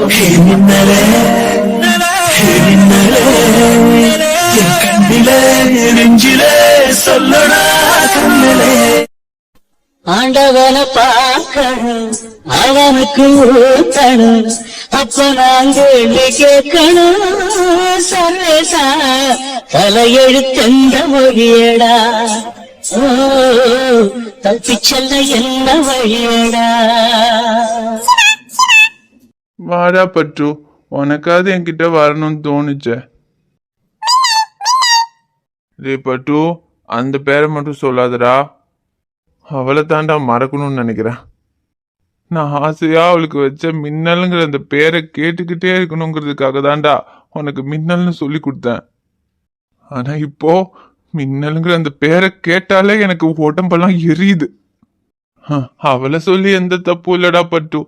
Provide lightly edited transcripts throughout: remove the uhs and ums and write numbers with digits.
மின்னலே மின்னலே என் கண்ணிலே நெஞ்சிலே சொல்லடா கண்ணிலே. ஆண்டவனை பார்க்கணும், அவனுக்கு ஊத்தணும், அப்ப நான் கேள்வி கேட்கணும். சர்வேசா தலையெழுத்தெந்த மொழியடா, ஓ தப்பிச் செல்ல என்ன வழியடா. வாடா பட்டு, உனக்காவது என்கிட்ட வரணும்னு தோணுச்சே. டே பட்டு, அந்த பேரை மட்டும் சொல்லாதடா. அவளை தாண்டா மறக்கணும்னு நினைக்கிறேன். நான் ஆசையா அவளுக்கு வச்ச மின்னலுங்கிற அந்த பேரை கேட்டுக்கிட்டே இருக்கணுங்கிறதுக்காக தாண்டா உனக்கு மின்னல்னு சொல்லி கொடுத்தேன். ஆனா இப்போ மின்னலுங்கிற அந்த பேரை கேட்டாலே எனக்கு உடம்பெல்லாம் எரியுது. அவளை சொல்லி எந்த தப்பு இல்லடா பட்டு.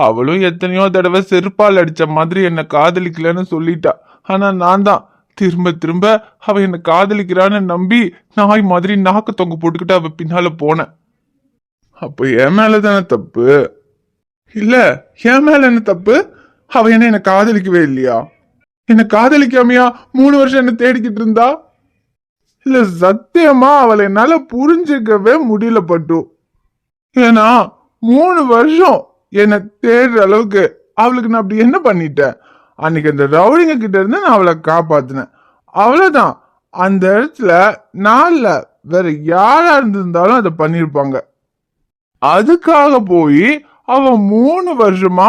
அவளும் எத்தனையோ தடவை செருப்பால் அடிச்ச மாதிரி என்னை காதலிக்கலன்னு சொல்லிட்டா. ஆனா நான் தான் திரும்ப திரும்ப அவ என்னை காதலிக்கிறான்னு நம்பி நாய் மாதிரி நாக்கு தொங்க போட்டுக்கிட்டு அவ பின்னால போனேன். அப்போ என் மேலதானே தப்பு? இல்ல, என் மேல என்ன தப்பு? அவ என்ன காதலிக்கவே இல்லையா? என்ன காதலிக்காமையா 3 வருஷம் என்ன தேடிக்கிட்டு இருந்தா? இல்ல, சத்தியமா அவளை என்னால புரிஞ்சுக்கவே முடியல பட்டு. ஏன்னா 3 வருஷம் என்னை தேடுற அளவுக்கு அவளுக்கு நான் அப்படி என்ன பண்ணிட்டேன்? அன்னைக்கு அந்த ரவுடிங்க கிட்ட இருந்து நான் அவளை காப்பாத்தினேன், அவ்வளவுதான். அந்த இடத்துல நான் இல்ல, வேற யாரா இருந்திருந்தாலும் அதை பண்ணிருப்பாங்க. அதுக்காக போய் அவ 3 வருஷமா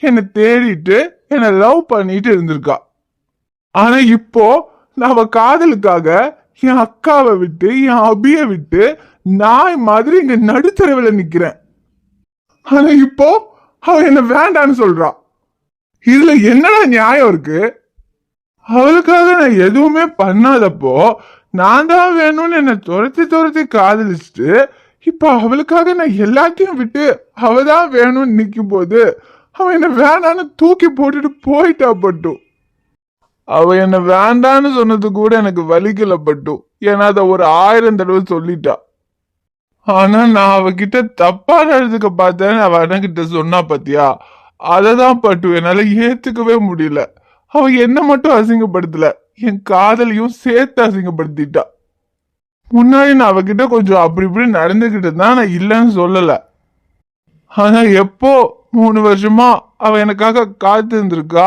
என்னை தேடிட்டு என்னை லவ் பண்ணிட்டு இருந்திருக்கா. ஆனா இப்போ நான் அவ காதலுக்காக என் அக்காவை விட்டு என் அபிய விட்டு நாய் மாதிரி இங்க நடுத்தரவுல நிக்கிறேன். ஆனா இப்போ அவ என்ன வேண்டான்னு சொல்றா. இதுல என்னடா நியாயம் இருக்கு? அவளுக்காக நான் எதுவுமே பண்ணாதப்போ நான் தான் வேணும்னு என்னை துரத்தி துரத்தி காதலிச்சுட்டு இப்ப அவளுக்காக நான் எல்லாத்தையும் விட்டு அவதான் வேணும்னு நிக்கும் போது அவ என்ன வேண்டான்னு தூக்கி போட்டுட்டு போயிட்டா பட்டு. அவ என்ன வேண்டான்னு சொன்னது கூட எனக்கு வலிக்கல பட்டு. ஏன்னா அதை ஒரு 1000 தடவை சொல்லிட்டா. ஆனா நான் அவகிட்ட தப்பா நடந்துக்க பார்த்தேன்னு அவ அண்ணகிட்ட சொன்னா பாத்தியா, அததான் பட்டு என்னால ஏத்துக்கவே முடியல. அவ என்ன மட்டும் அசிங்கப்படுத்தல, என் காதலையும் சேர்த்து அசிங்கப்படுத்திட்டா. முன்னாடி நான் அவகிட்ட கொஞ்சம் அப்படி இப்படி நடந்துகிட்டு தான், நான் இல்லைன்னு சொல்லல. ஆனா எப்போ 3 வருஷமா அவ எனக்காக காத்து இருந்திருக்கா,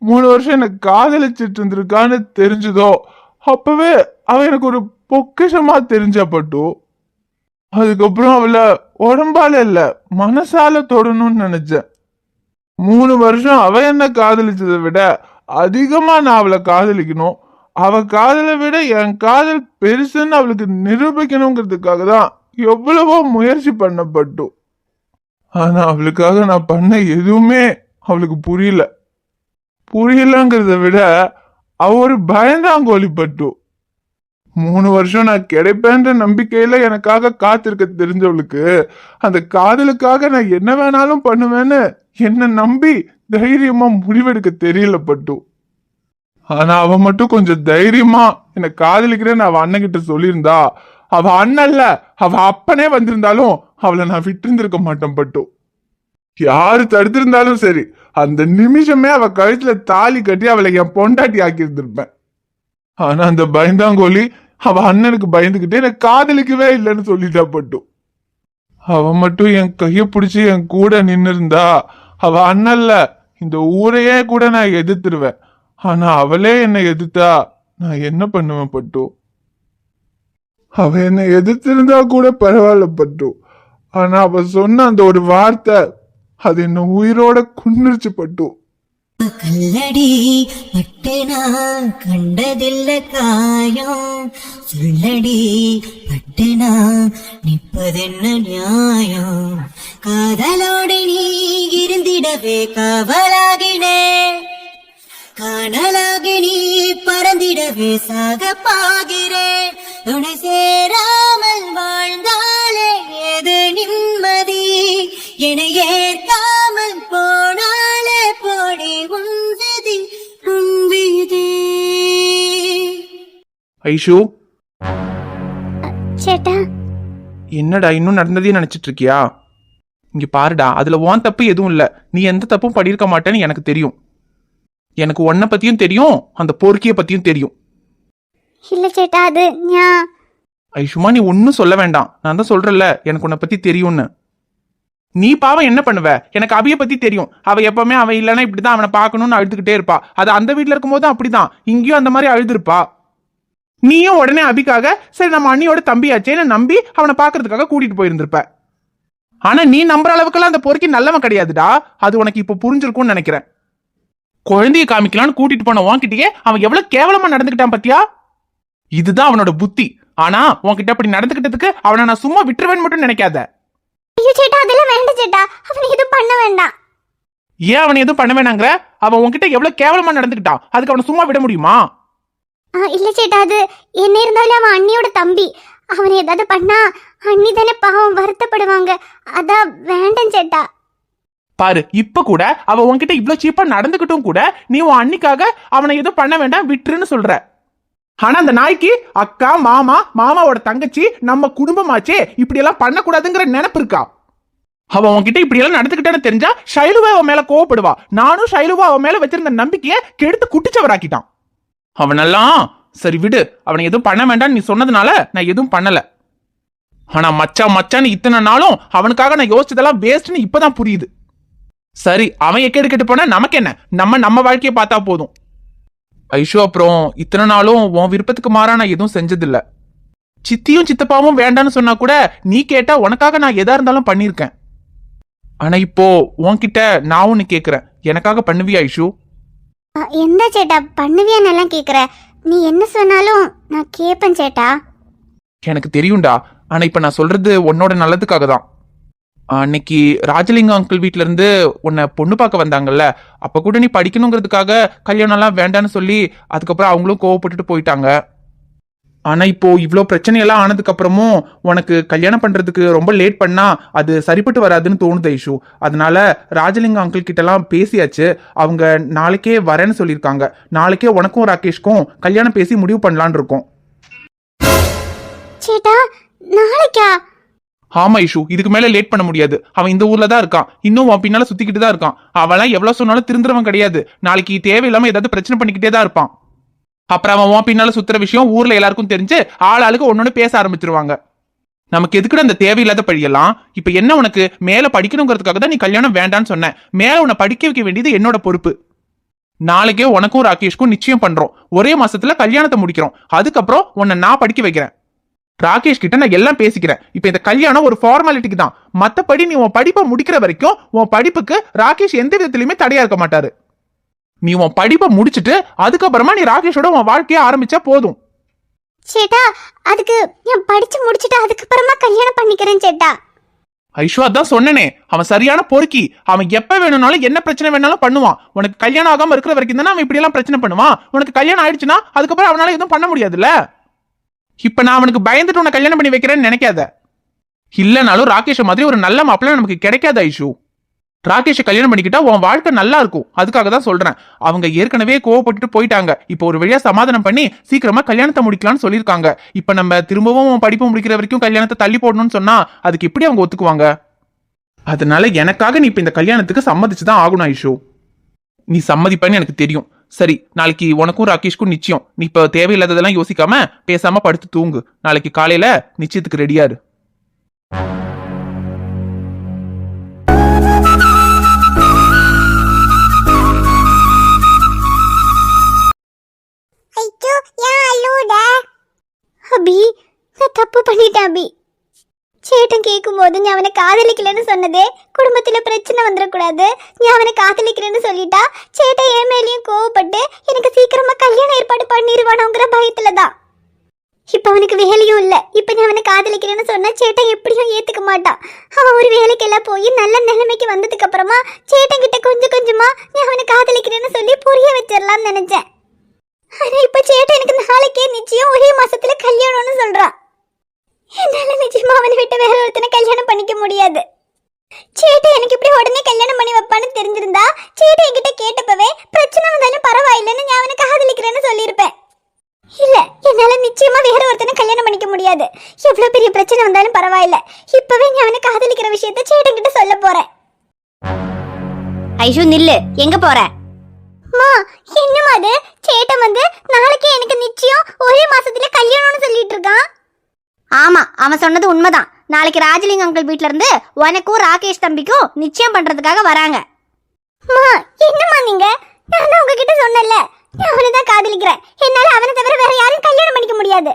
3 வருஷம் எனக்கு காதலிச்சிட்டு இருந்திருக்கான்னு தெரிஞ்சதோ அப்பவே அவ எனக்கு ஒரு பொக்கிஷமா தெரிஞ்ச பட்டு. அதுக்கப்புறம் அவளை உடம்பால இல்ல மனசால தொடணும்னு நினைச்சேன். 3 வருஷம் அவ என்ன காதலிச்சதை விட அதிகமா நான் அவளை காதலிக்கணும், அவ காதலை விட என் காதல் பெருசுன்னு அவளுக்கு நிரூபிக்கணுங்கிறதுக்காக தான் எவ்வளவோ முயற்சி பண்ணப்பட்டு. ஆனா அவளுக்காக நான் பண்ண எதுவுமே அவளுக்கு புரியலங்கிறத விட அவ ஒரு பயந்தாங்கோலி பட்டு. 3 வருஷம் நான் கிடைப்பேன்ற நம்பிக்கையில எனக்காக காத்திருக்க தெரிஞ்சவளுக்கு அந்த காதலுக்காக நான் என்ன வேணாலும் பண்ணுவேன்னு என்ன நம்பி தைரியமா முடிவெடுக்க தெரியல பட்டு. ஆனா அவ மட்டும் கொஞ்சம் தைரியமா என்ன காதலிக்கிறேன்னு அவ அண்ணன் கிட்ட சொல்லியிருந்தா, அவ அண்ணன்ல அவ அப்பனே வந்திருந்தாலும் அவளை நான் விட்டு இருந்திருக்க மாட்டேன் பட்டு. யாரு தடுத்திருந்தாலும் சரி, அந்த நிமிஷமே அவ கழுத்துல தாலி கட்டி அவளை என் பொண்டாட்டி ஆக்கி இருந்திருப்பேன். ஆனா அந்த பயந்தாங்கோலி அவ அண்ணனுக்கு பயந்துகிட்டு என்ன காதலிக்கவே இல்லைன்னு சொல்லிட்டா பட்டு. அவ மட்டும் என் கைய பிடிச்சி என் கூட நின்னு இருந்தா, அவ அண்ணன்ல இந்த ஊரையே கூட நான் எதிர்த்துருவேன். ஆனா அவளே என்னை எதிர்த்தா நான் என்ன பண்ணுவேன் பட்டு? அவ என்னை எதிர்த்திருந்தா கூட பரவாயில்ல பட்டு. ஆனா அவ சொன்ன அந்த ஒரு வார்த்தை அது என்ன உயிரோட குன்னிருச்சு பட்டு. கல்லடி பட்டனா கண்டதில்ல காயம், சொல்லடி பட்டனா நிற்பதென்ன நியாயம். காதலோடு நீ இருந்திடவே காவலாகினே, காணலாகி நீ பறந்திடவே சாக பாகிறேன். துணை சேராமல் வாழ்ந்தாலே ஏது நிம்மதி, என ஏற்காமல் போனாலே போடி உன்விதி உன்விதி. ஐஷு, சேட்டா, என்னடா இன்னும் நடந்ததே நினைச்சிட்டு இருக்கியா? இங்க பாருடா, அதுல உன் தப்பு எதுவும் இல்ல. நீ எந்த தப்பும் பண்ணிருக்க மாட்டேன்னு எனக்கு தெரியும். எனக்கு உன்னை பத்தியும் தெரியும், அந்த பொறுக்கிய பத்தியும் தெரியும். இல்ல சேட்டா, அது நான் ஐஷுமா, நீ ஒன்னும் சொல்ல வேண்டாம். நான் தான் சொல்றேன்ல, எனக்கு உன்னை பத்தி தெரியும்னு. நீ பாவம் என்ன பண்ணுவ? எனக்கு அவிய பத்தி தெரியும். அவ எப்பவுமே அவன் இல்லைன்னா இப்படிதான் அவனை பார்க்கணும்னு அழுதுகிட்டே இருப்பா. அது அந்த வீட்டுல இருக்கும் போது அப்படிதான், இங்கேயும் அந்த மாதிரி அழுதுருப்பா. நீயும் உடனே அபிக்காக சரி நம்ம அண்ணியோட தம்பியாச்சேன்னு நம்பி அவனை பாக்குறதுக்காக கூட்டிட்டு போயிருந்திருப்ப. ஆனா நீ நம்புற அளவுக்குலாம் அந்த பொறுக்கி நல்லவன் கிடையாதுடா. அது உனக்கு இப்ப புரிஞ்சிருக்கும்னு நினைக்கிறேன். குழந்தைய காமிக்கலான்னு கூட்டிட்டு போன உன்கிட்டயே அவன் எவ்வளவு கேவலமா நடந்துக்கிட்டான் பத்தியா? இதுதான் அவனோட புத்தி. ஆனா உன்கிட்ட அப்படி நடந்துக்கிட்டதுக்கு அவனை நான் சும்மா விட்டுருவேன்னு மட்டும் நினைக்காத. ஐயோ சேட்டா, அதெல்லாம் வேண்டாம் சேட்டா. அவனை எதுவும் பண்ண வேண்டாம். ஏன் அவனை எதுவும் பண்ண வேணாங்கிற? அவன் உன்கிட்ட எவ்வளவு கேவலமா நடந்துக்கிட்டான், அதுக்கு அவனை சும்மா விட முடியுமா? இல்ல சேட்டா, அது என்ன இருந்தாலும் அவன் அண்ணியோட தம்பி. அவனை ஏதாவது பண்ணா அண்ணி தானே பாவம் வருத்தப்படுவாங்க. அதான் வேண்டாம் சேட்டா. பாரு, இப்ப கூட அவ உன்கிட்ட இவ்வளவு சீப்பா நடந்துகிட்டும் கூட நீ உன் அண்ணிக்காக அவனை எதுவும் பண்ண வேண்டாம் விட்டுருன்னு சொல்ற. ஆனா அந்த நாய்க்கு அக்கா, மாமா, மாமாவோட தங்கச்சி, நம்ம குடும்பமாச்சே, இப்படி எல்லாம் பண்ணக்கூடாதுங்கிற நினைப்பு இருக்கா? அவன் உன்கிட்ட இப்படி எல்லாம் நடந்துக்கிட்டேன்னு தெரிஞ்சா ஷைலுவா அவன் மேல கோவப்படுவா. நானும் ஷைலுவா அவன் மேல வச்சிருந்த நம்பிக்கையை கெடுத்து குட்டிச்சவராக்கிட்டான். அவனெல்லாம் சரி விடு, அவனை எதுவும் பண்ண வேண்டாம் நீ சொன்னதுனால நான் எதுவும் பண்ணல. ஆனா மச்சான் மச்சான்னு இத்தனை நாளும் அவனுக்காக நான் யோசிச்சதெல்லாம் வேஸ்ட்னு இப்பதான் புரியுது. சரி, அவன் எக்கேடு கெட்டு போனா நமக்கு என்ன? நம்ம வாழ்க்கையை பார்த்தா போதும். ஐஷோ, அப்புறம் இத்தனை நாளும் உன் விருப்பத்துக்கு மாறா நான் எதுவும் செஞ்சதில்ல. சித்தியும் சித்தப்பாவும் வேண்டான்னு சொன்னா கூட நீ கேட்டா உனக்காக நான் எதா இருந்தாலும் பண்ணிருக்கேன். ஆனா இப்போ உன்கிட்ட நான் ஒன்னு கேக்குறேன், எனக்காக பண்ணுவியா ஐஷு? எந்த சேட்டா பண்ணுவியான்னு எல்லாம் கேக்குற? நீ என்ன சொன்னாலும் நான் கேப்பேன் சேட்டா. எனக்கு தெரியும்டா. ஆனா இப்ப நான் சொல்றது உன்னோட நல்லதுக்காக தான். அன்னைக்கு ராஜலிங்கம் அங்கிள் வீட்ல இருந்து உன்னை பொண்ணு பார்க்க வந்தாங்கல்ல, அப்ப கூட நீ படிக்கணுங்கிறதுக்காக கல்யாணம் எல்லாம் வேண்டான்னு சொல்லி அதுக்கப்புறம் அவங்களும் கோவப்பட்டுட்டு போயிட்டாங்க. ஆனா இப்போ இவ்வளோ பிரச்சனையெல்லாம் ஆனதுக்கு அப்புறமும் உனக்கு கல்யாணம் பண்றதுக்கு ரொம்ப லேட் பண்ணா அது சரிப்பட்டு வராதுன்னு தோணுது ஐஷு. அதனால ராஜலிங்கம் அங்கிள் கிட்ட எல்லாம் பேசியாச்சு. அவங்க நாளைக்கே வரேன்னு சொல்லியிருக்காங்க. நாளைக்கே உனக்கும் ராகேஷ்க்கும் கல்யாணம் பேசி முடிவு பண்ணலான் இருக்கோம். சேட்டா, நாளைக்கா? ஆமா ஐஷு, இதுக்கு மேல லேட் பண்ண முடியாது. அவன் இந்த ஊர்ல தான் இருக்கான், இன்னும் உன் பின்னால சுத்திக்கிட்டு தான் இருக்கான். அவெல்லாம் எவ்வளவு சொன்னாலும் திருந்துறவன் கிடையாது. நாளைக்கு தேவையில்லாம ஏதாவது பிரச்சனை பண்ணிக்கிட்டே தான் இருப்பான். அப்புறம் அவன் உன் பின்னால சுத்துற விஷயம் ஊர்ல எல்லாருக்கும் தெரிஞ்சு ஆளுக்கு ஒன்னொன்னு பேச ஆரம்பிச்சிருவாங்க. நமக்கு எதுக்குட அந்த தேவையில்லாத பழியெல்லாம்? இப்ப என்ன, உனக்கு மேல படிக்கணுங்கிறதுக்காக தான் நீ கல்யாணம் வேண்டான்னு சொன்ன. மேல உன்னை படிக்க வைக்க வேண்டியது என்னோட பொறுப்பு. நாளைக்கே உனக்கும் ராகேஷ்க்கும் நிச்சயம் பண்றோம். ஒரே மாசத்துல கல்யாணத்தை முடிக்கிறோம். அதுக்கப்புறம் உன்னை நான் படிக்க வைக்கிறேன். ராகேஷ் கிட்ட நான் எல்லாம் பேசிக்கிறேன். இப்ப இந்த கல்யாணம் ஒரு ஃபார்மாலிட்டிக்கு தான். மத்தபடி நீ உன் படிப்பை முடிக்கிற வரைக்கும் உன் படிப்புக்கு ராகேஷ் எந்த விதத்திலுமே தடையா இருக்க மாட்டாரு. நீ உன் படிப்பை முடிச்சுட்டு அதுக்கப்புறமா நீ ராகேஷோட உன் வாழ்க்கைய ஆரம்பிச்சா போதும். சேட்டா, அதுக்கு நான் படிச்சு முடிச்சுட்டு அதுக்கப்புறமா கல்யாணம் பண்ணிக்கிறேன் சேட்டா. ஐஷு, அதான் சொன்னனே, அவன் சரியான பொறுக்கி. அவன் எப்ப வேணும்னாலும் என்ன பிரச்சனை வேணாலும் பண்ணுவான். உனக்கு கல்யாணம் ஆகாம இருக்கிற வரைக்கும் தானே அவன் இப்படி எல்லாம் பிரச்சனை பண்ணுவான். உனக்கு கல்யாணம் ஆயிடுச்சுன்னா அதுக்கப்புறம் அவனால எதுவும் பண்ண முடியாதுல்ல. இப்ப நான் அவனுக்கு பயந்துட்டு உன்னை கல்யாணம் பண்ணி வைக்கிறேன்னு நினைக்காத. இல்லனாலும் ராகேஷ் மாதிரி ஒரு நல்ல மாப்பிள்ளை நமக்கு கிடைக்காது ஐஷு. ராகேஷை கல்யாணம் பண்ணிக்கிட்டா உன் வாழ்க்கை நல்லா இருக்கும். அதுக்காக தான் சொல்றேன். அவங்க ஏற்கனவே கோவப்பட்டுட்டு போயிட்டாங்க. இப்போ ஒரு வழியா சமாதானம் பண்ணி சீக்கிரமா கல்யாணத்தை முடிக்கலாம்னு சொல்லியிருக்காங்க. இப்ப நம்ம திரும்பவும் படிப்பு முடிக்கிற வரைக்கும் கல்யாணத்தை தள்ளி போடணும்னு சொன்னா அதுக்கு எப்படி அவங்க ஒத்துக்குவாங்க? அதனால எனக்காக நீ இப்ப இந்த கல்யாணத்துக்கு சம்மதிச்சுதான் ஆகணும் ஐஷு. நீ சம்மதிப்பேன்னு எனக்கு தெரியும். சரி, நாளைக்கு உனக்கும் ராகேஷ்க்கும் நிச்சயம். நீ இப்ப தேவையில்லாததெல்லாம் யோசிக்காம பேசாம படுத்து தூங்கு. நாளைக்கு காலையில நிச்சயத்துக்கு ரெடியாரு. அபி, நான் தப்பு பண்ணிட்டேன் அபி. சேட்டன் கேட்கும் போது நீ அவனை காதலிக்கலன்னு சொன்னதே குடும்பத்துல பிரச்சனை வந்துடக்கூடாது, நீ அவனை காதலிக்கிறேன்னு சொல்லிட்டா சேட்டன் என் மேலேயும் கோவப்பட்டு எனக்கு சீக்கிரமா கல்யாணம் ஏற்பாடு பண்ணிடுவானோங்கிற பயத்துலதான். இப்ப அவனுக்கு வேலையும் இல்ல. இப்ப நீ அவனை காதலிக்கிறேன்னு சொன்னா சேட்டன் எப்படியும் ஏத்துக்க மாட்டான். அவன் ஒரு வேலைக்கெல்லாம் போய் நல்ல நிலைமைக்கு வந்ததுக்கு அப்புறமா சேட்டன் கிட்ட கொஞ்சம் கொஞ்சமா நீ அவனை காதலிக்கிறேன்னு சொல்லி புரிய வச்சிடலாம்னு நினைச்சேன். ஆனா இப்ப சேட்டன் எனக்கு நாளைக்கே நிச்சயம் ஒரே மாசத்துல கல்யாணம்னு சொல்றான். என்னால நிச்சயமா அவனை விட்டு வேற ஒருத்தனை கல்யாணம் பண்ணிக்க முடியாது. சேட்டை எனக்கு இப்படி உடனே கல்யாணம் பண்ணி வைப்பான்னு தெரிஞ்சிருந்தா சேட்டை என்கிட்ட கேட்டப்பவே பிரச்சனை வந்தாலும் பரவாயில்லைன்னு நான் அவனை காதலிக்கிறேன்னு சொல்லியிருப்பேன். இல்ல, என்னால நிச்சயமா வேற ஒருத்தனை கல்யாணம் பண்ணிக்க முடியாது. எவ்வளவு பெரிய பிரச்சனை வந்தாலும் பரவாயில்ல, இப்பவே நான் அவனை காதலிக்கிற விஷயத்த சேட்டன் கிட்ட சொல்ல போறேன். ஐஷு நில்லு, எங்க போற? மா, என்னமா அது? சேட்டன் வந்து நாளைக்கே எனக்கு நிச்சயம், ஒரே மாசத்துல கல்யாணம்னு சொல்லிட்டு இருக்கான். ஆமா, அவன் சொன்னது உண்மைதான். நாளைக்கு ராஜலிங்க அங்கிள் வீட்ல இருந்து உனக்கும் ராகேஷ் தம்பிக்கும் நிச்சயம் பண்றதுக்காக வராங்க. மா, என்னமா நீங்க? நான் தான் உங்ககிட்ட சொன்னேன்ல, நான் அவனை தான் காதலிக்கிறேன். என்னால அவனை தவிர வேற யாரும் கல்யாணம் பண்ணிக்க முடியாது.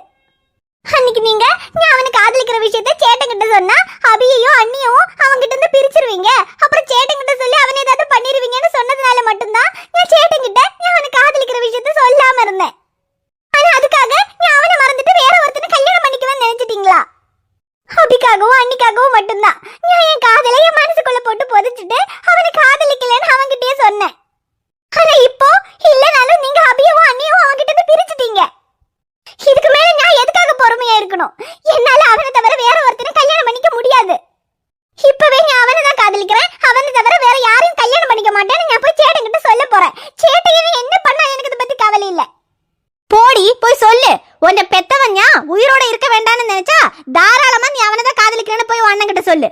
அன்னைக்கு நீங்க நான் அவனை காதலிக்கிற விஷயத்த சேட்டன் கிட்ட சொன்னா அபியையும் அண்ணியும் அவன்கிட்ட இருந்து பிரிச்சிருவீங்க, அப்புறம் சேட்டன் கிட்ட சொல்லி அவனை ஏதாவது பண்ணிருவீங்கன்னு சொன்னதுனால மட்டும்தான் நான் சேட்டன் கிட்ட நான் அவனை காதலிக்கிற விஷயத்த சொல்லாம இருந்தேன். ஆனா அதுக்காக நான் அவனை மறந்துட்டு வேற ஒருத்தனை கல்யாணம் பண்ணிக்குவேன்னு நினைச்சிட்டீங்களா? அபிக்காகவும் அன்னிக்காகவும் மட்டும்தான் நான் என் காதலை என் மனசுக்குள்ள போட்டு புதைச்சிட்டு அவனை காதலிக்கலன்னு அவன்கிட்டயே சொன்னேன். ஆனா இப்போ இல்லனாலும் நீங்க அபியவும் அண்ணியும் அவன்கிட்ட இருந்து பிரிச்சிட்டீங்க. இதுக்கு மேல நான் எதுக்காக பொறுமையா இருக்கணும்? என்னால அவனை தவிர வேற ஒருத்தனை கல்யாணம் பண்ணிக்க முடியாது. இப்பவே நான் அவனை தான் காதலிக்கிறேன், அவனை தவிர வேற யாரையும் கல்யாணம் பண்ணிக்க மாட்டேன்னு நான் போய் சேட்டன் கிட்ட சொல்ல போறேன். சேட்டன் என்ன பண்ணா எனக்கு இதை பத்தி கவலை இல்ல. போடி போய் சொல்லு. உன்னை பெத்தவன் உயிரோட இருக்க வேண்டாம்னு நினைச்சா தாராளமா நீ அவனை தான் காதலிக்கிறேன்னு போய் உன் அண்ணன் கிட்ட சொல்லு.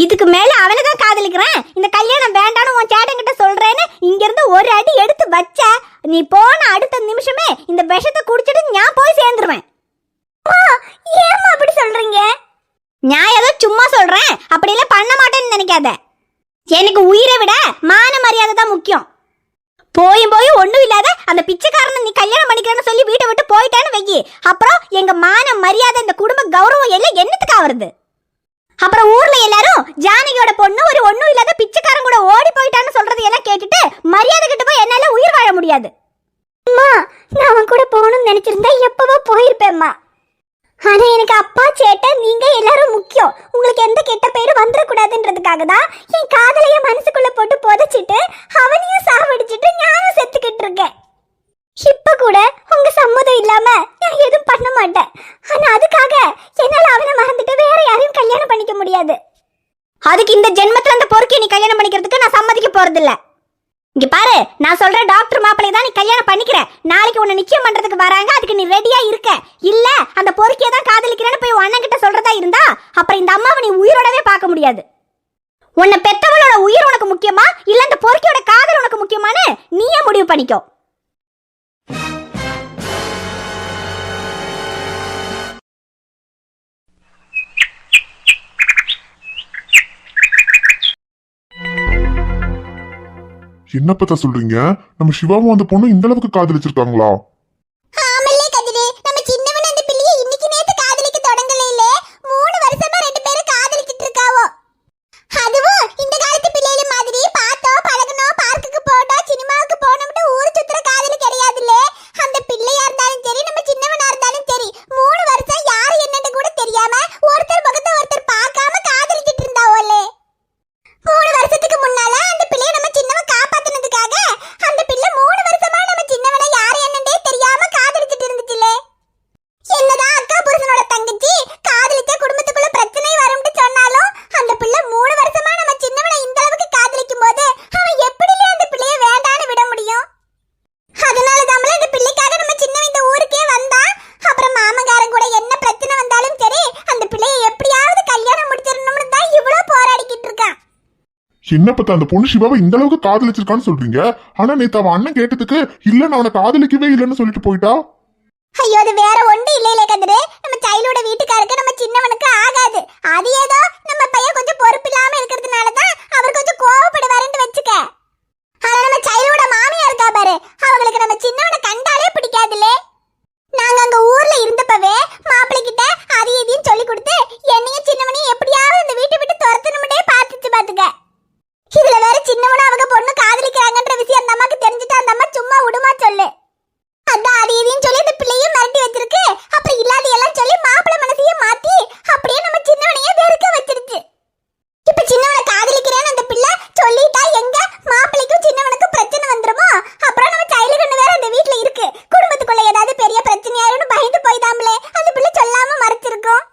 இதுக்கு மேல அவனை தான் காதலிக்கிறேன், இந்த கல்யாணம் வேண்டாம்னு உன் சேட்டன் கிட்ட சொல்றேன்னு இங்க இருந்து ஒரு அடி எடுத்து வச்ச, நீ போன அடுத்த நிமிஷமே இந்த விஷத்தை குடிச்சிட்டு நான் போய் சேர்ந்துருவேன். ஏமா அப்படி சொல்றீங்க? நான் ஏதோ சும்மா சொல்றேன், அப்படியெல்லாம் பண்ண மாட்டேன்னு நினைக்காத. எனக்கு உயிரை விட மான மரியாதை தான் முக்கியம். போயும் ஒண்ணும் இல்லாத அந்த பிச்சைக்காரனை நீ கல்யாணம் பண்ணிக்கிறேன்னு சொல்லி வீட்டை விட்டு போயிட்டான்னு வைக்கி, அப்புறம் எங்க மான மரியாதை இந்த குடும்ப கௌரவம் எல்லாம் என்னத்துக்கு ஆவறது? அப்புறம் ஊர்ல எல்லாரும் ஜானகியோட பொண்ணு ஒரு ஒண்ணும் இல்லாத பிச்சைக்காரன் கூட ஓடி போயிட்டான்னு சொல்றது எல்லாம் கேட்டுட்டு மரியாதை கிட்ட போய் என்னால உயிர் வாழ முடியாது. அம்மா, நான் அவன் கூட போகணும்னு நினைச்சிருந்தா எப்பவோ போயிருப்பேம்மா. ஆனா எனக்கு அப்பா சேட்டன் நீங்க எல்லாரும் முக்கியம். உங்களுக்கு எந்த கெட்ட பேரும் வந்துடக்கூடாதுன்றதுக்காக தான் என் காதலைய மனசுக்குள்ள போட்டு புதைச்சிட்டு அவனையும் சாவடிச்சிட்டு நானும் செத்துக்கிட்டு இருக்கேன். இப்ப கூட உங்க சம்மதம் இல்லாம நான் எதுவும் பண்ண மாட்டேன். ஆனா அதுக்காக என்னால அவனை மறந்துட்டு வேற யாரையும் கல்யாணம் பண்ணிக்க முடியாது. அதுக்கு இந்த ஜென்மத்துல அந்த பொறுக்கி நீ கல்யாணம் பண்ணிக்கிறதுக்கு நான் சம்மதிக்க போறதில்ல. இங்க பாரு, நான் சொல்ற டாக்டர் மாப்பிளை தான் நீ கல்யாணம் பண்ணிக்கிற. நாளைக்கு உன்னை நிச்சயம் பண்றதுக்கு வராங்க, அதுக்கு நீ ரெடியா இருக்க. இல்ல அந்த பொறுக்கியை தான் காதலிக்கிறேன்னு போய் உன் அண்ணன் கிட்ட சொல்றதா இருந்தா அப்புறம் இந்த அம்மாவை நீ உயிரோடவே பார்க்க முடியாது. உன்னை பெத்தவளோட உயிர் உனக்கு முக்கியமா இல்ல அந்த பொறுக்கியோட காதல் உனக்கு முக்கியமான்னு நீயே முடிவு பண்ணிக்கோ. என்ன பத்தா சொல்றீங்க? நம்ம சிவாவும் அந்த பொண்ணு இந்த அளவுக்கு காதலிச்சிருக்காங்களா? ஆமல்லே கதிரே, நம்ம சின்னவன் அந்த பிள்ளைய இன்னைக்கு நேத்து காதலிக்க தொடங்கல இல்ல, 3 வருஷமா ரெண்டு பேரும் காதலிச்சிட்டு இருக்காவோ. அதுவும் இந்த காலத்து பிள்ளைகள மாதிரி பார்த்தோம் பழகணும் பார்க்குக்கு போட்டோம் சினிமாவுக்கு போனோம்னு ஊர் சுத்துற காதல் கிடையாதுல்ல. அந்த பிள்ளையா இருந்தாலும் சரி நம்ம சின்னவனா இருந்தாலும் சரி 3 வருஷம் யாரு என்னன்னு கூட தெரியாம ஒருத்தர் முகத்தை ஒருத்தர் பார்க்காம காதலிச்சிட்டு இருந்தாவோல்ல. 3 வருஷத்துக்கு முன்னால அந்த பிள்ளைய நம்ம சின்னவன் காப்பாத்துனதுக்காக அந்த பிள்ளை 3 வருஷமா நம்ம சின்னவனை யாரு என்னன்னே தெரியாம காதலிச்சிட்டு இருந்துச்சுல. என்னதான் அக்கா புருஷனோட தங்கச்சி காதலிச்ச குடும்பத்துக்குள்ள பிரச்சனை வரும்னு சொன்னாலும் அந்த பிள்ளை 3 வருஷமா நம்ம சின்னவனை இந்த அளவுக்கு காதலிக்கும் போது அவன் எப்படிலே அந்த பிள்ளைய வேண்டான்னு விட முடியும்? அதனால தான் இந்த பிள்ளைக்காக நம்ம சின்னவன் இந்த ஊருக்கே வந்தா. அப்புறம் மாமங்காரன் கூட என்ன பிரச்சனை வந்தாலும் சரி அந்த பிள்ளைய எப்படியாவது கல்யாணம் முடிச்சிடணும்னு தான் இவ்வளவு போராடிக்கிட்டு இருக்கான். என்ன பத்தா அந்த பொண்ணு சிவாவை இந்த அளவுக்கு காதலிச்சிருக்கான்னு சொல்றீங்க? ஆனா நேத்து அவன் அண்ணன் கேட்டதுக்கு இல்ல நான் அவனை காதலிக்கவே இல்லைன்னு சொல்லிட்டு போயிட்டா. ஐயோ, அது வேற ஒண்ணு இல்லையில கதிரே, நம்ம சைல்டோட வீட்டுக்காருக்கு நம்ம சின்னவனுக்கு ஆகாது. அது ஏதோ நம்ம பையன் கொஞ்சம் பொறுப்பு இல்லாம இருக்கிறதுனால தான் அவர் கொஞ்சம் கோவப்படுவாருன்னு வச்சுக்க. ஆனா நம்ம சைல்டோட மாமியா இருக்கா பாரு, அவங்களுக்கு நம்ம சின்னவனை கண்டாலே பிடிக்காதுல்ல. நாங்க அங்க ஊர்ல இருந்தப்பவே மாப்பிள்ளை கிட்ட அது இதையும் சொல்லி கொடுத்து என்னையும் சின்னவனையும் எப்படியாவது இந்த வீட்டை விட்டு துரத்தணும்னே பார்த்துச்சு பாத்துக்க. இதுல வேற சின்னவனும் அவங்க பொண்ணு காதலிக்கிறாங்கன்ற விஷயம் அந்த அம்மாக்கு தெரிஞ்சுட்டா அந்த அம்மா சும்மா விடுமா சொல்லு? அதான் அது இதையும் சொல்லி இந்த பிள்ளையும் மிரட்டி வச்சிருக்கு. அப்புறம் இல்லாத எல்லாம் சொல்லி மாப்பிள்ளை மனசையே மாத்தி அப்படியே நம்ம சின்னவனையே வெறுக்க வச்சிருச்சு. இப்ப சின்னவனை காதலிக்கிறேன்னு அந்த பிள்ளை சொல்லிட்டா எங்க மாப்பிள்ளைக்கும் சின்னவனுக்கும் பிரச்சனை வந்துருமோ? அப்புறம் நம்ம சைல்டு கண்ணு வேற அந்த வீட்டுல இருக்கு, குடும்பத்துக்குள்ள ஏதாவது பெரிய பிரச்சனையாருன்னு பயந்து போய்தாமலே அந்த பிள்ளை சொல்லாம மறைச்சிருக்கோம்.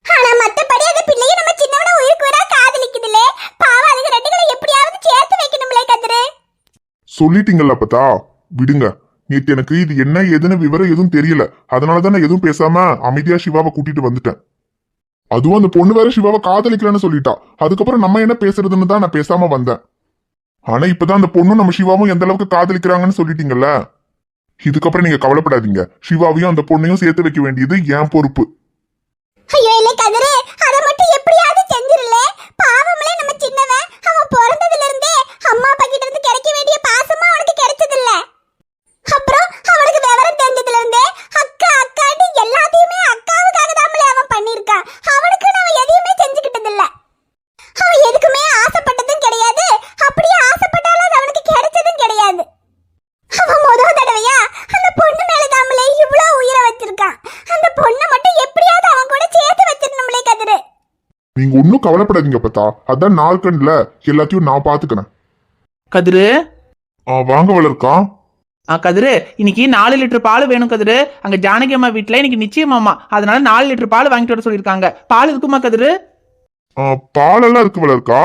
ஆனா மத்தபடி அந்த பிள்ளையை நம்ம சின்னவனை உயிருக்கு உயிரா காதலிக்குதுலே. பாவம், அதுக்கு ரெண்டுகளை எப்படியாவது சேர்த்து வைக்கணும்லே கதிரே. சொல்லிட்டீங்கல்ல பத்தா, விடுங்க. நேத்து எனக்கு இது என்ன ஏதுன்னு விவரம் எதுவும் தெரியல. அதனாலதான் நான் எதுவும் பேசாம அமைதியா சிவாவை கூட்டிட்டு வந்துட்டேன். அதுவும் அந்த பொண்ணு வேற சிவாவை காதலிக்கலன்னு சொல்லிட்டா. அதுக்கப்புறம் நம்ம என்ன பேசுறதுன்னு தான் நான் பேசாம வந்தேன். ஆனா இப்பதான் அந்த பொண்ணும் நம்ம சிவாவும் எந்த அளவுக்கு காதலிக்கிறாங்கன்னு சொல்லிட்டீங்கல்ல. இதுக்கப்புறம் நீங்க கவலைப்படாதீங்க. சிவாவையும் அந்த பொண்ணையும் சேர்த்து வைக்க வேண்டியது என் பொறுப்பு. ஐயோ இல்ல கதிரு, அத மட்டும் எப்படியாவது செஞ்சிரல. பாவம்ல நம்ம சின்னவன். அவன் பிறந்ததுல இருந்தே அம்மா அப்பா கிட்ட இருந்து கிடைக்க வேண்டிய பாசமா அவனுக்கு கிடைச்சது இல்ல. அப்புறம் அவனுக்கு விவரம் தெரிஞ்சதுல இருந்தே அக்கா அக்கான்னு எல்லாத்தையுமே அக்காவுக்காக தான் அவன் பண்ணிருக்கான். அவனுக்கு அவன் எதையுமே செஞ்சுக்கிட்டது இல்ல. அவன் எதுக்குமே ஆசைப்பட்டதும் கிடையாது. அப்படியே ஆசைப்பட்டாலும் அது அவனுக்கு கிடைச்சதும் கிடையாது. அவன் முதல் தடவையா அந்த பொண்ணு மேல தாமலே இவ்வளவு உயிரை வச்சிருக்கான். அந்த பொண்ணை மட்டும் எப்படியாவது அவன் கூட சேர்த்து வச்சிருந்தோம்லே கதிரு. நீங்க ஒன்னும் கவலைப்படாதீங்க பத்தா. அதான் நாள்கண்ல எல்லாத்தையும் நான் பாத்துக்கிறேன். கதிரு வாங்க வளர்க்கா. கதிரு, இன்னைக்கு 4 லிட்டர் பால் வேணும் கதிரு. அங்க ஜானகி அம்மா வீட்டுல இன்னைக்கு நிச்சயமாமா, அதனால 4 லிட்டர் பால் வாங்கிட்டு வர சொல்லியிருக்காங்க. பால் இருக்குமா கதிரு? பாலெல்லாம் இருக்கு வளர்க்கா.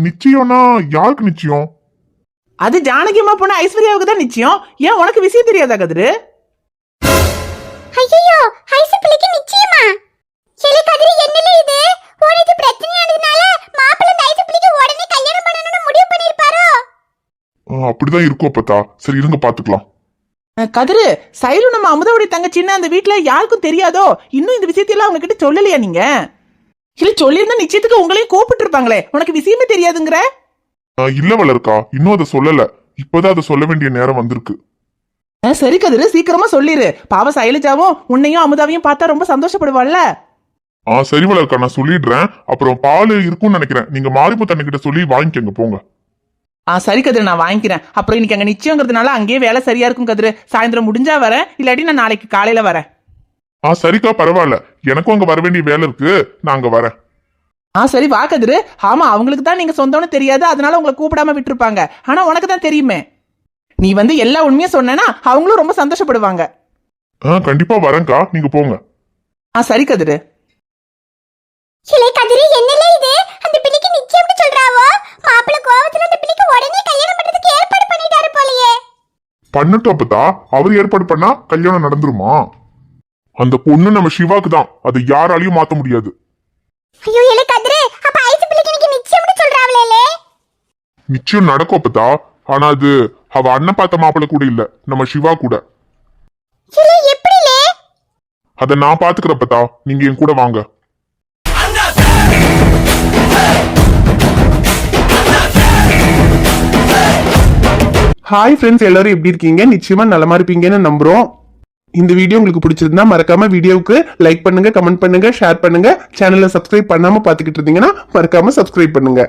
நிச்சயம்னா யாருக்கு நிச்சயம்? அது ஜானகி அம்மா பொண்ணு ஐஸ்வர்யாவுக்கு தான் நிச்சயம். ஏன் உனக்கு விஷயம் தெரியாதா கதிரு? ஐயோ ஐசப்பிள்ளைக்கு நிச்சயமா? சரி கதிரு, என்னல இது? உனக்கு பிரச்சனையானதுனால மாப்பிள்ளை இந்த ஐசப்பிள்ளைக்கு உடனே கல்யாணம் பண்ணணும்னு முடிவு பண்ணிருப்பாரோ? அப்படிதான் இருக்கும் அப்பத்தா. சரி இருங்க பாத்துக்கலாம். கதிரு, சைலு நம்ம அமுதவுடைய தங்கச்சின்னு அந்த வீட்டுல யாருக்கும் தெரியாதோ? இன்னும் இந்த விஷயத்தையெல்லாம் அவங்க கிட்ட சொல்லலையா நீங்க? இல்ல சொல்லியிருந்தா நிச்சயத்துக்கு உங்களையும் கூப்பிட்டு இருப்பாங்களே. உனக்கு விஷயமே தெரியாதுங்கிற? இல்ல வளர்க்கா, இன்னும் அதை சொல்லல. இப்பதான் அதை சொல்ல வேண்டிய நேரம் வந்திருக்கு. சரி கதிரு, சீக்கிரமா சொல்லிரு. பாவ சைலஜாவும் உன்னையும் அமுதாவையும் பார்த்தா ரொம்ப சந்தோஷப்படுவாள்ல. சரி வளர்க்கா, நான் சொல்லிடுறேன். அப்புறம் பால் இருக்கும்னு நினைக்கிறேன். நீங்க மாரிமுத்து அண்ணன் கிட்ட சொல்லி வாங்கிக்கங்க போங்க. சரி கதிரு, நான் வாங்கிக்கிறேன். அப்புறம் இன்னைக்கு அங்க நிச்சயங்கிறதுனால அங்கேயே வேலை சரியா இருக்கும் கதிரு. சாயந்தரம் முடிஞ்சா வரேன், இல்லாட்டி நான் நாளைக்கு காலையில வரேன். சரிக்கா, பரவாயில்ல. எனக்கும் அங்க வர வேண்டிய வேலை இருக்கு. நான் அங்க வரேன். சரி வா கதிரு. ஆமா, அவங்களுக்கு தான் நீங்க சொந்தம்னு தெரியாது, அதனால உங்களை கூப்பிடாம விட்டுருப்பாங்க. ஆனா உனக்கு தான் தெரியுமே. நீ வந்து எல்லா உண்மையும் சொன்னா அவங்களும் ரொம்ப சந்தோஷப்படுவாங்க. கண்டிப்பா வரேன்க்கா, நீங்க போங்க. சரி கதிரு. சிலை கதிரு, என்னல இது? அந்த பிள்ளைக்கு நிச்சயம்னு சொல்றாவோ? மாப்பிள்ளை கோவத்துல அந்த பிள்ளைக்கு உடனே கல்யாணம் பண்றதுக்கு ஏற்பாடு பண்ணிட்டாரு போலயே. பண்ணட்டும் அப்பதா. அவர் ஏற்பாடு பண்ணா கல்யாணம் நடந்துருமா? அந்த பொண்ணு நம்ம சிவாக்கு தான். அது யாராலையும் மாத்த முடியாது. ஐயோ இல்ல கதிரு, அப்ப ஐஸ் பிள்ளைக்கு எனக்கு நிச்சயம்னு சொல்றாவளே. நிச்சயம் நடக்கும் அப்பதா. ஆனா அது அவ அண்ணன் பார்த்த மாப்பிள்ளை கூட இல்ல, நம்ம சிவா கூட. சிலை எப்படிலே? அத நான் பாத்துக்கிறப்பதா. நீங்க என் கூட வாங்க. ஹாய் ஃப்ரெண்ட்ஸ், எல்லாரும் எப்படி இருக்கீங்க? நிச்சயமா நலமா இருப்பீங்கன்னு நம்புறோம். இந்த வீடியோ உங்களுக்கு பிடிச்சிருந்தா மறக்காம வீடியோவுக்கு லைக் பண்ணுங்க, கமெண்ட் பண்ணுங்க, ஷேர் பண்ணுங்க. சேனலை சப்ஸ்கிரைப் பண்ணாம பாத்துக்கிட்டு இருந்தீங்கன்னா மறக்காம சப்ஸ்கிரைப் பண்ணுங்க.